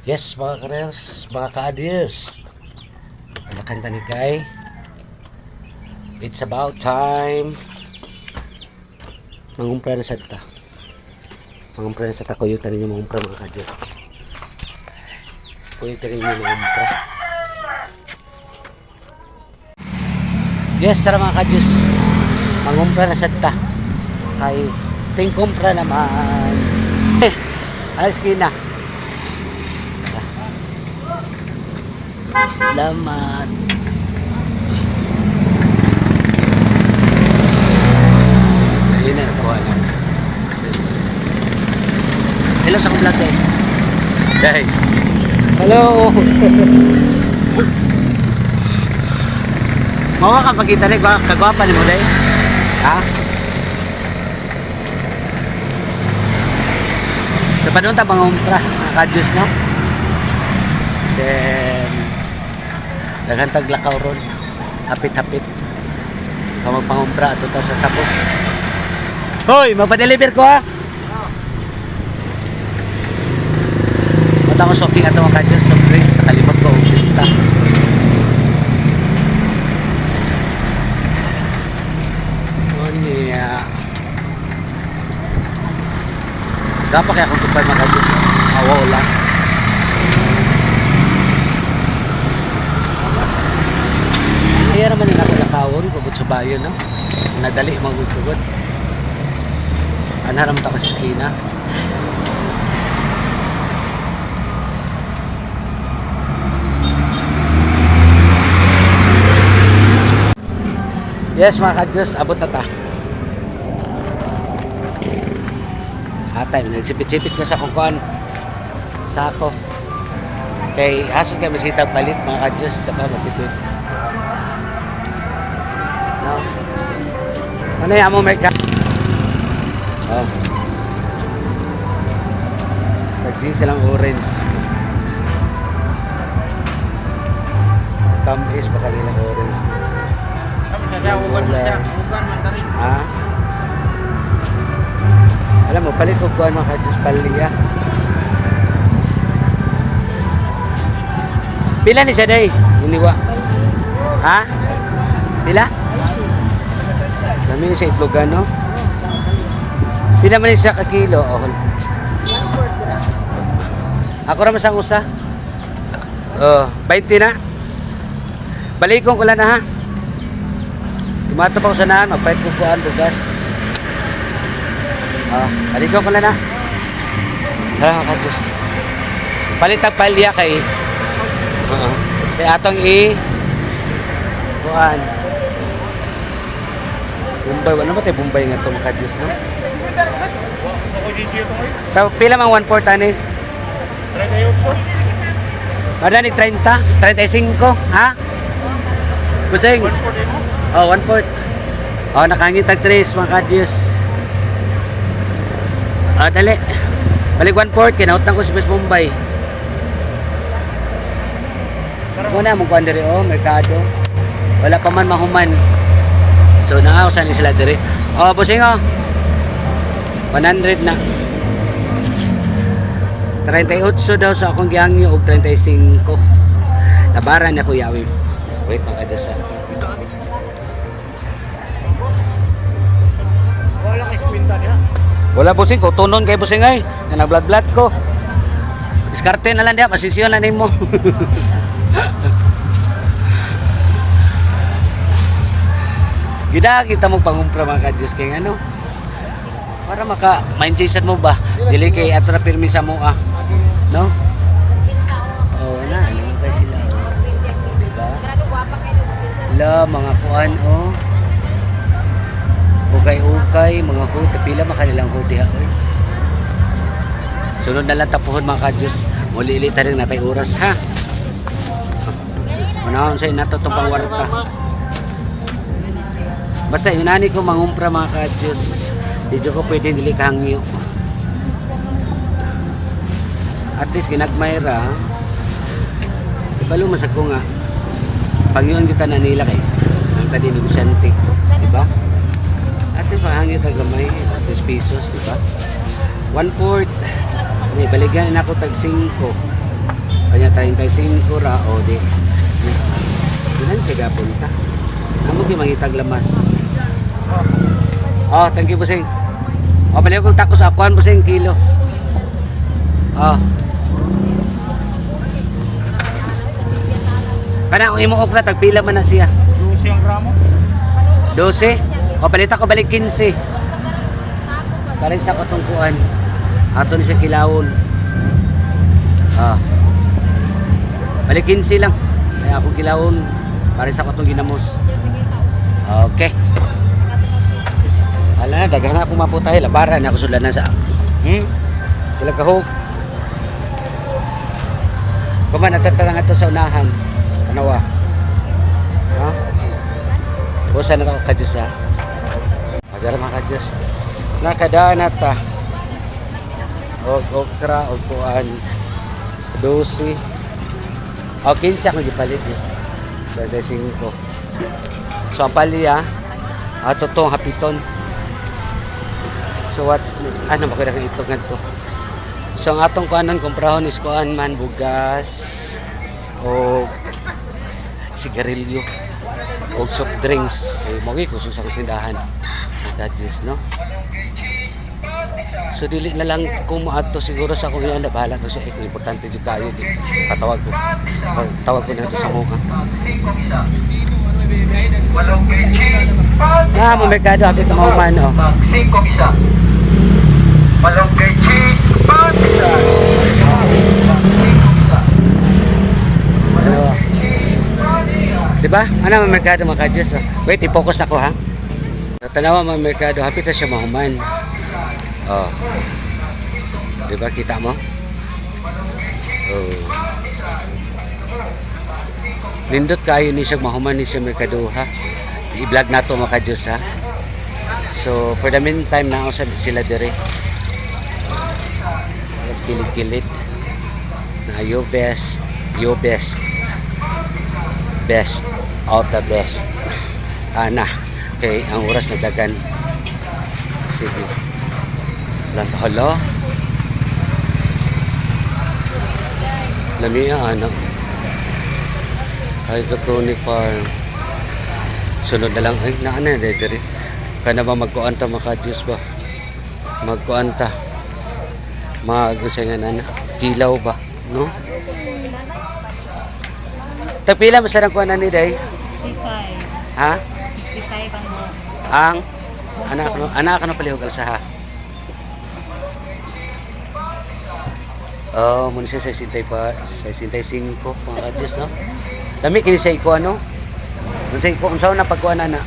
Yes, mga karels, mga ka-adios. Nakanta ni Kai. It's about time. Mangumpra na sa ta. Mangumpra na sa ta. Kuyutan ninyo mangumpra, mga ka-adios. Kuyutan ninyo mangumpra. Yes, tara mga ka-adios. Mangumpra na sa ta. Kay ting kumpra naman. Alas kina. Salamat. Ayun na, nakuha lang. Hello sa vlog eh. Hey. Hello. Mawa ka pagkita rin, kagwapa ni mo day. Ha? Sa panunta mga umpra, nakadjus no? Then naghantag lakaw ron, hapit-hapit ka magpangumpra ato ta sa tapo. Hoy, mapadeliver ko ha. Mata ko shopping ato mga kadyan, soft drinks, nakalimot ko ang pista. O niya dapat kaya kung tupay mga kadyan sa awaw lang. Kaya naman yung nakalakawon, kubot sa bayo, no? Nadali, magugugod. Anaram ta ko sa skina. Yes, mga kadyos, abot na ta. Atay, nagsipit-sipit ko sa kukuan. Sako. Kay hasod kay masita palit, mga kadyos, dapat matipid. No. Ano yung amo merka? Oh. Pagdi silang orange. Tamis baka nilang orange. Ha? Alam mo, palit ko kuhan mga kadyos paliya. Pila ni siya day? Iniwa. Ha? Pila? Kami sa itlogan, no? Pila man siya ka kilo. Oh. Ako naman sa usa. Oh, 20 na. Balikon ko lang na ha. Tumato pa ko sa naan, magpahit ko po ang bugas. Oh, balikon ko lang na. Tara mga kadyos. Palitag palya kay kaya atong kuhan. Bombay, ano ba tayo Bombay nga ito mga kadyos, no? So, pila mang 1/4 ani? 38. Mada ni 30? 35, ha? Busing? Oh, 1/4. Oh, nakangitag 3 mga kadyos. Oh, dali. Balik 1/4, kinaut na ko sa West Bombay. Muna mong kuhan diri, oh, merkado. Wala pa man mahuman. So nakausan ni sila dire. Oh, busing oh. 100 na. 38 daw sa akong gihangyo og 35. Tabaran na ko yawi. Wait makadasa. Wala kay spinta niya. Wala busing ko tunon kay busing ay. Na nagblad-blad ko. Diskarte na lang dia, masisiyon na nimo. Gida kita mo pangumpra mga kadyos kay ano para maka mindset mo ba dili kay atra pirmi sa mo no oh na ano kay sila diba la mga kuan oh ukay mga hood pila makanilang hood diha oy sunod na lang tapuhon mga kadyos mulili ta rin natay oras ha manahon sa inato tong pangwarta. Basta inani ko mangumpra mga kadyos. Dito ko pwede dili kahangyo. At least kinagmayra. Ibalo masag ko nga. Pangyon kita na nila kay. Ang tadi negosyante. Diba? At least mahangyo tagamay. At least pesos. Diba? 1/4. May baligan na ako tag 5. Kanya tayong tayo singkura o di. Dinan siya gapon ka. Amo di mangitag lamas. Oh, thank you Busing. Oh, balik kong takos akuan Busing kilo. Oh. Kana ang imo okra tagpila man na siya. 12 ang gramo. 12. O palit ako balik 15. Pares ako tong kuan. Ato ni sa kilawon. Ah. Balik 15 lang. Kaya ako kilawon. Pares ako tong ginamos. Okay. Ala na daghan na ako maputay labaran ako sudlan na sa. Kila kahog. Kuman natatara nga to sa unahan. Kanawa. Ha? Bosa na ako kadyos ha. Pagdara mga kadyos. Nakadaan na ta. Og okra, og kuan. 12. O 15 ako gipalit eh. 35. So ang pali ha. Ato tong hapiton. So what's next? Ano ba kaya ito ganito? So ang atong kuanon komprahon is kuan man bugas o sigarilyo o soft drinks kay magi ko sa tindahan gadgets no. So dili na lang kung maadto siguro sa akong iyan bahala ko siya kung importante jud kayo di patawag ko na to sa mga na mo merkado hapit na mga man oh. 5 isa. Malunggay cheese, pag-isa. Diba? Ano ang merkado mga kadyos? Wait, i-focus ako ha. Tanawa mga merkado, hapit na siya mahuman. Oh. Diba? Kita mo? Oh. Nindot kayo ni siya mahuman ni siya merkado ha. I-vlog na to mga kadyos ha. So, for the meantime na ako sila dire. Alas kilid-kilid. Na you best. Best of the best. Ana. Okay, ang oras na dagan. Sige. Lang hala. Lamia ano. Ay Tony Farm. Sunod na lang ay naana dire. Kana ba magkuanta makadiyos ba? Magkuanta. Magusingan ana. Kilaw ba, no? Tagpila masarang kuan ni day? 65. Ha? 65 ang mo. Ang anak no palihog alsaha. Oh, mun siya 65 mga kadiyos no. Dami kini sa iko ano? Unsa iko unsa na pagkuan ana?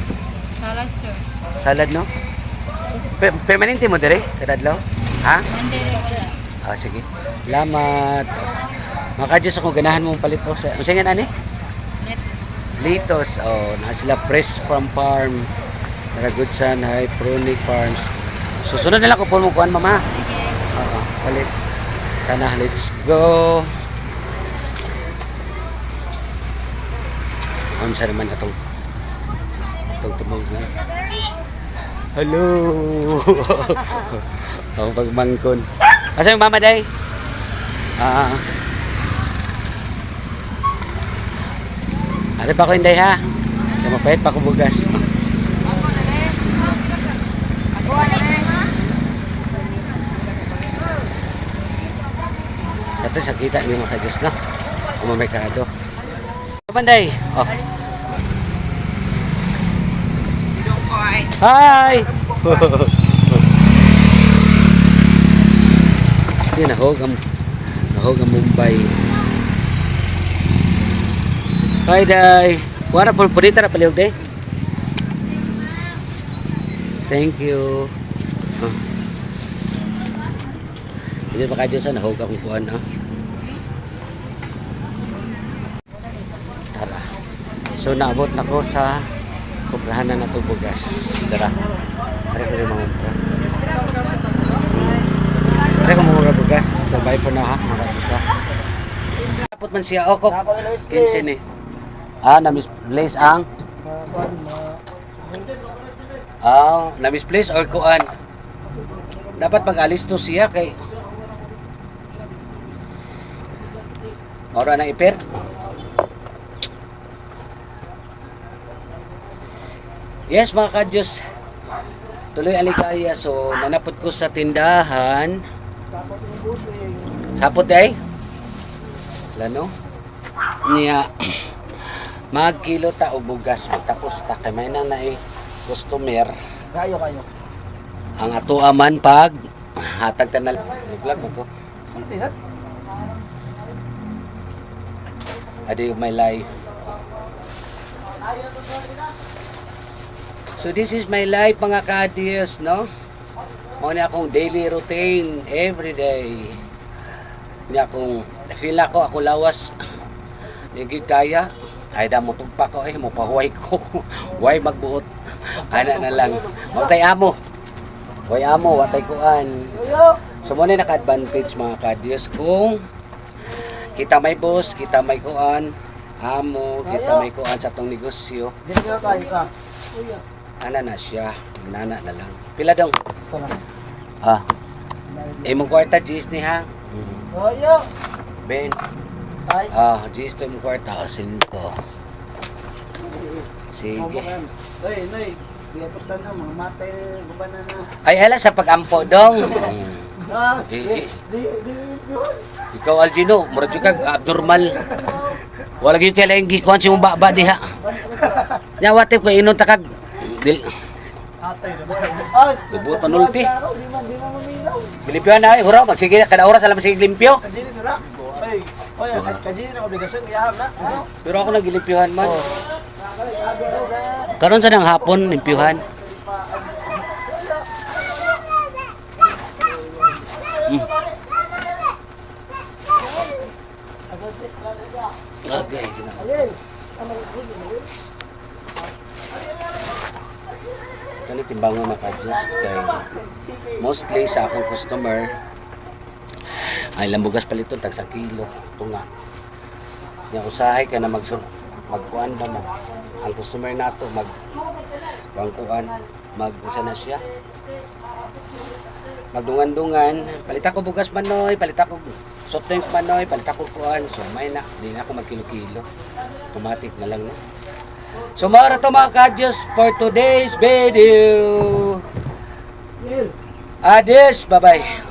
Salad, sir. Salad no? Permanente mo dire kada adlaw? Ha? Monday rin wala. Ah sige. Salamat. Mga kadiyos ako ganahan mong palit oh. Unsa nga ani? Litos. Oh, na sila fresh from farm. Naragudsan High Prunic Farms. Susunod na lang ko po mo kuan mama. Oo, palit. Tana, let's go. Unsa naman atong tumog na. Hello. Ang pagmangkon. Asa yung mama day? Ano pa ko hindi ha? Sa mapait pa ko bugas. Ito sa kita niyo mga kadiyos no? O mamerkado. Banday. Oh. Hi! Sige, nahog ang Mumbai. Hi, day. Wala po dito na palihog, day. Thank you. Oh. Hindi pa kayo sa nahog akong kuhan, ha? Tara. So, naabot na ko sa kuprahanan na ito bugas. Tara. Pare ko rin mga umpra. Pare ko mga bugas. Sabay po na, ha? Nakatusa. Tapot man siya. O, kok. 15 eh. Na-misplace ang? Na-misplace or kuan? Dapat pag-alis to siya kay Maura na iper. Yes mga kadyos. Tuloy aligaya. So nanapod ko sa tindahan. Sapot ay? Lano? Niya. Magkilo ta o bugas. Magtapos ta. Kaya may nang na customer. Kayo. Ang ato aman pag hatag ta na. Naglag mo ko. Sampai A day of my life. So this is my life mga kadiyos, no? Muna akong daily routine every day. Niya akong feel ako lawas. Nigit kaya. Ay da mo tugpa ko mo pahuway ko. Huway magbuot. Ana na lang. Watay amo. Huway amo, watay kuan. So muna naka-advantage mga kadiyos kung kita may boss, kita may kuan, amo, kita may kuan sa tong negosyo. Dito tayo sa. Ana na siya, manana na lang. Pila dong? Sana. Ah. Imong kwarta Gis ni ha. Ayo. Ben. Ay. Ah, Gis to imong kwarta 5. Sige. Oy, noy. Kaya postan na mga matay gubanan na. Ay ala sa pagampo dong. Ah, Eh, di. ikaw Algino, murad jud kag abnormal. Wala gyud kay laing gikuan si mong baba diha. Nya watip ko inon ta kag dil Atay na ba? Ah, Lubot panulti. Di man mamilaw. Bilimpyo na ay hura magsige kada oras alam sige limpyo. Kajili na ra. Oy, kajili na obligasyon iyaham na. Ano? Pero ako nagilimpyuhan man. Karon sa nang hapon limpyuhan. Okay, kani timbangon naka-adjust kay mostly sa akong customer ay lambugas paliton tag sa kilo tunga nya usahay ka na magkuan ba mag ang customer nato bangkuan mag isa na siya magdungan-dungan palit ako bugas manoy palit ako soft drink manoy palit ako kuan so may na di na ako magkilo-kilo automatic na lang no. So mara to mga kadyos for today's video. Adios, bye bye.